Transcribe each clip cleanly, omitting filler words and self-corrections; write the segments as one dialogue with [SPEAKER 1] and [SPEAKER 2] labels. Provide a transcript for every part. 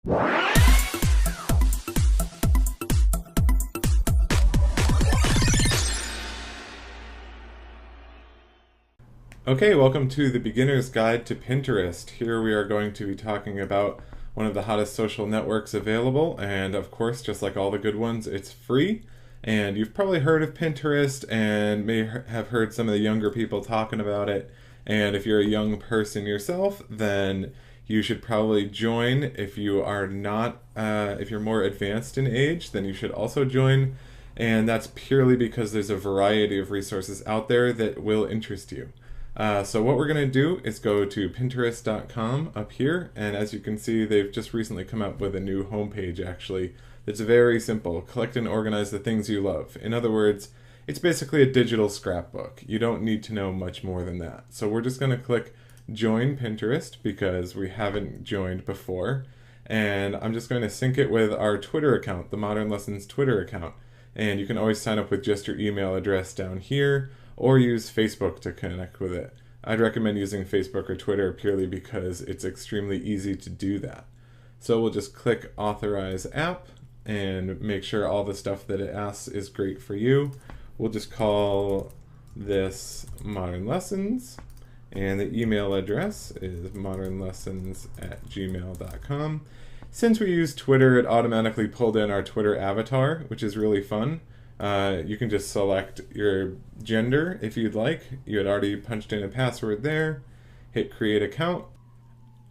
[SPEAKER 1] Okay, welcome to the Beginner's Guide to Pinterest. Here we are going to be talking about one of the hottest social networks available, and of course, just like all the good ones, it's free. And you've probably heard of Pinterest and may have heard some of the younger people talking about it. And if you're a young person yourself, then you should probably join. If you are not, if you're more advanced in age, then you should also join. And that's purely because there's a variety of resources out there that will interest you. So what we're going to do is go to Pinterest.com up here, and as you can see, they've just recently come up with a new homepage actually that's very simple. Collect and organize the things you love. In other words, it's basically a digital scrapbook. You don't need to know much more than that. So we're just going to click Join Pinterest because we haven't joined before, and I'm just going to sync it with our Twitter account, the Modern Lessons Twitter account. And you can always sign up with just your email address down here, or use Facebook to connect with it. I'd recommend using Facebook or Twitter purely because it's extremely easy to do that. So we'll just click Authorize App and make sure all the stuff that it asks is great for you. We'll just call this Modern Lessons, and the email address is modernlessons@gmail.com. Since we use Twitter, it automatically pulled in our Twitter avatar, which is really fun. You can just select your gender if you'd like. You had already punched in a password there. Hit create account.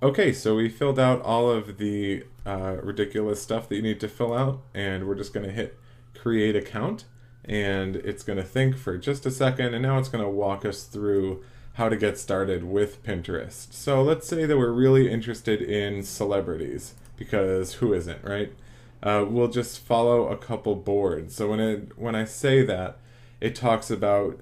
[SPEAKER 1] Okay, so we filled out all of the ridiculous stuff that you need to fill out, and we're just going to hit create account, and it's going to think for just a second, and now it's going to walk us through how to get started with Pinterest. So let's say that we're really interested in celebrities, because who isn't, right? We'll just follow a couple boards. So when I say that, it talks about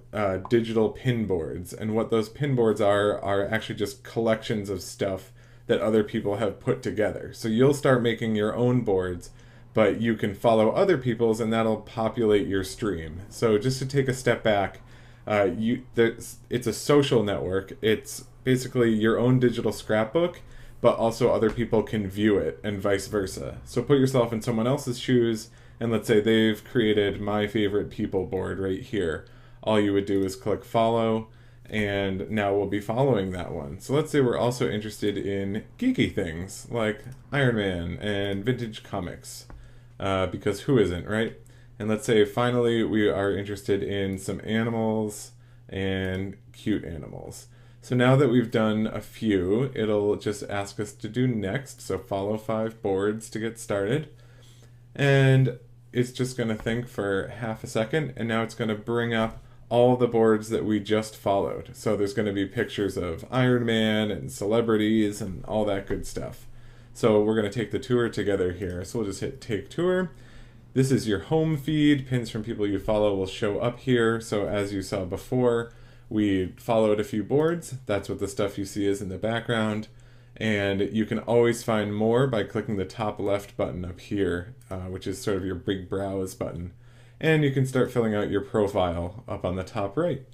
[SPEAKER 1] digital pin boards, and what those pin boards are actually just collections of stuff that other people have put together. So you'll start making your own boards, but you can follow other people's, and that'll populate your stream. So just to take a step back, it's a social network. It's basically your own digital scrapbook, but also other people can view it and vice versa. So put yourself in someone else's shoes, and let's say they've created my favorite people board right here. All you would do is click follow, and now we'll be following that one. So let's say we're also interested in geeky things like Iron Man and vintage comics, because who isn't, right? And let's say finally we are interested in some animals and cute animals. So now that we've done a few, it'll just ask us to do next. So follow 5 boards to get started. And it's just going to think for half a second, and now it's going to bring up all the boards that we just followed. So there's going to be pictures of Iron Man and celebrities and all that good stuff. So we're going to take the tour together here. So we'll just hit Take Tour. This is your home feed. Pins from people you follow will show up here. So as you saw before, we followed a few boards. That's what the stuff you see is in the background. And you can always find more by clicking the top left button up here, which is sort of your big browse button. And you can start filling out your profile up on the top right.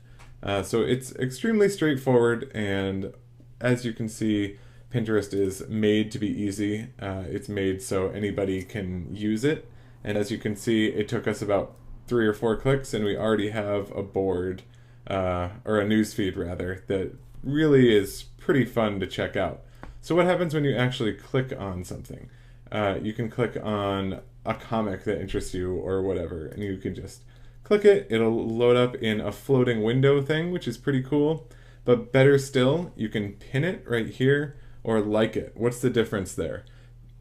[SPEAKER 1] So it's extremely straightforward, and as you can see, Pinterest is made to be easy. It's made so anybody can use it. And as you can see, it took us about 3 or 4 clicks, and we already have a board, or a newsfeed rather, that really is pretty fun to check out. So what happens when you actually click on something? You can click on a comic that interests you or whatever, and you can just click it. It'll load up in a floating window thing, which is pretty cool. But better still, you can pin it right here or like it. What's the difference there?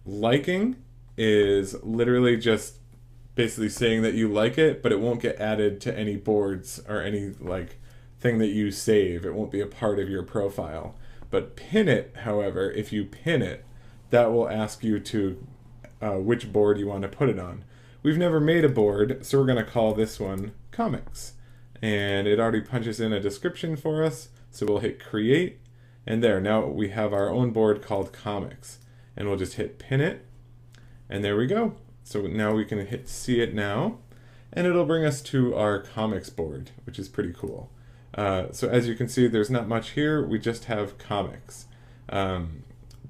[SPEAKER 1] Liking is literally just basically saying that you like it, but it won't get added to any boards or any thing that you save. It won't be a part of your profile. But pin it, however, if you pin it, that will ask you to which board you want to put it on. We've never made a board, so we're going to call this one Comics. And it already punches in a description for us, so we'll hit Create, and there, now we have our own board called Comics. And we'll just hit Pin It, and there we go. So now we can hit See It Now, and it'll bring us to our Comics board, which is pretty cool. So as you can see, there's not much here, we just have comics.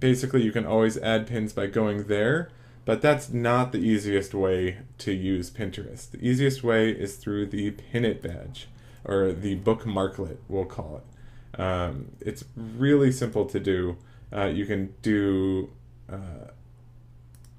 [SPEAKER 1] basically you can always add pins by going there, but that's not the easiest way to use Pinterest. The easiest way is through the Pin It badge, or the bookmarklet, we'll call it. It's really simple to do. You can do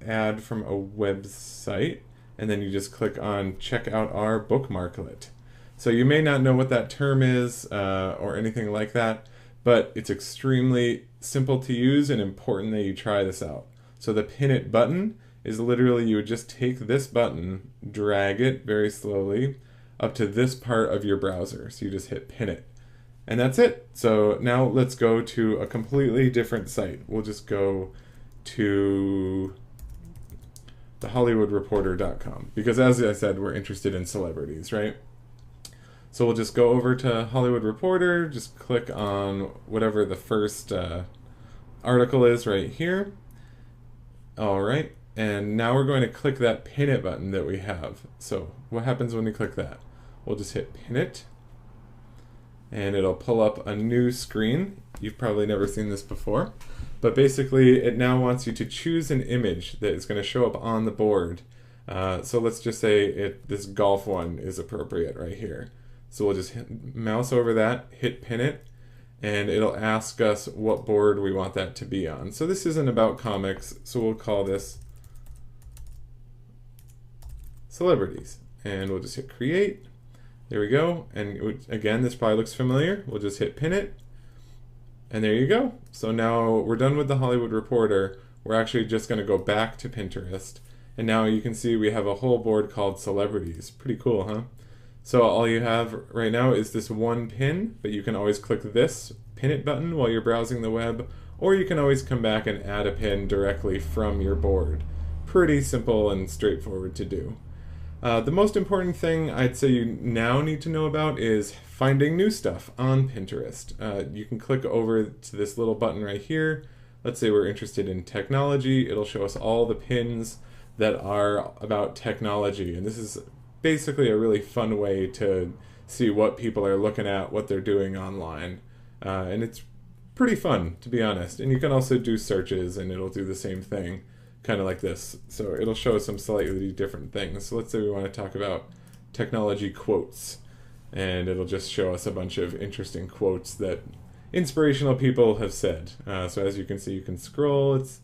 [SPEAKER 1] add from a website, and then you just click on check out our bookmarklet. So you may not know what that term is or anything like that, but it's extremely simple to use and important that you try this out. So the Pin It button is literally, you would just take this button, drag it very slowly up to this part of your browser. So you just hit Pin It. And that's it. So now let's go to a completely different site. We'll just go to thehollywoodreporter.com, because as I said, we're interested in celebrities, right? So we'll just go over to Hollywood Reporter, just click on whatever the first article is right here. All right, and now we're going to click that Pin It button that we have. So what happens when we click that? We'll just hit Pin It, and it'll pull up a new screen. You've probably never seen this before, but basically it now wants you to choose an image that is going to show up on the board. So let's just say this golf one is appropriate right here. So we'll just mouse over that, hit Pin It, and it'll ask us what board we want that to be on. So this isn't about comics, so we'll call this celebrities. And we'll just hit create. There we go. And again, this probably looks familiar. We'll just hit Pin It. And there you go. So now we're done with the Hollywood Reporter. We're actually just going to go back to Pinterest. And now you can see we have a whole board called celebrities. Pretty cool, huh? So all you have right now is this one pin, but you can always click this Pin It button while you're browsing the web, or you can always come back and add a pin directly from your board. Pretty simple and straightforward to do. The most important thing I'd say you now need to know about is finding new stuff on Pinterest. You can click over to this little button right here. Let's say we're interested in technology. It'll show us all the pins that are about technology, and this is basically a really fun way to see what people are looking at, what they're doing online. And it's pretty fun, to be honest. And you can also do searches and it'll do the same thing, kind of like this. So it'll show some slightly different things. So let's say we want to talk about technology quotes, and it'll just show us a bunch of interesting quotes that inspirational people have said. So as you can see, you can scroll. It's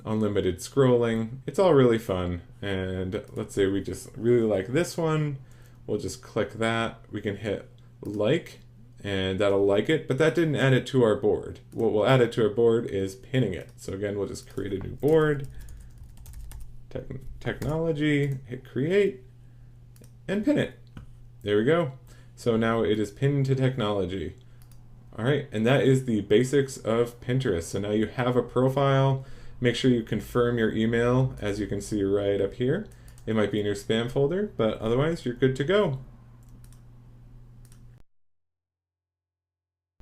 [SPEAKER 1] unlimited scrolling. It's all really fun. And let's say we just really like this one. We'll just click that. We can hit like, and that'll like it, but that didn't add it to our board. What will add it to our board is pinning it. So again, we'll just create a new board, technology, hit create, and pin it. There we go. So now it is pinned to technology. All right, and that is the basics of Pinterest. So now you have a profile. Make sure you confirm your email, as you can see right up here. It might be in your spam folder, but otherwise you're good to go.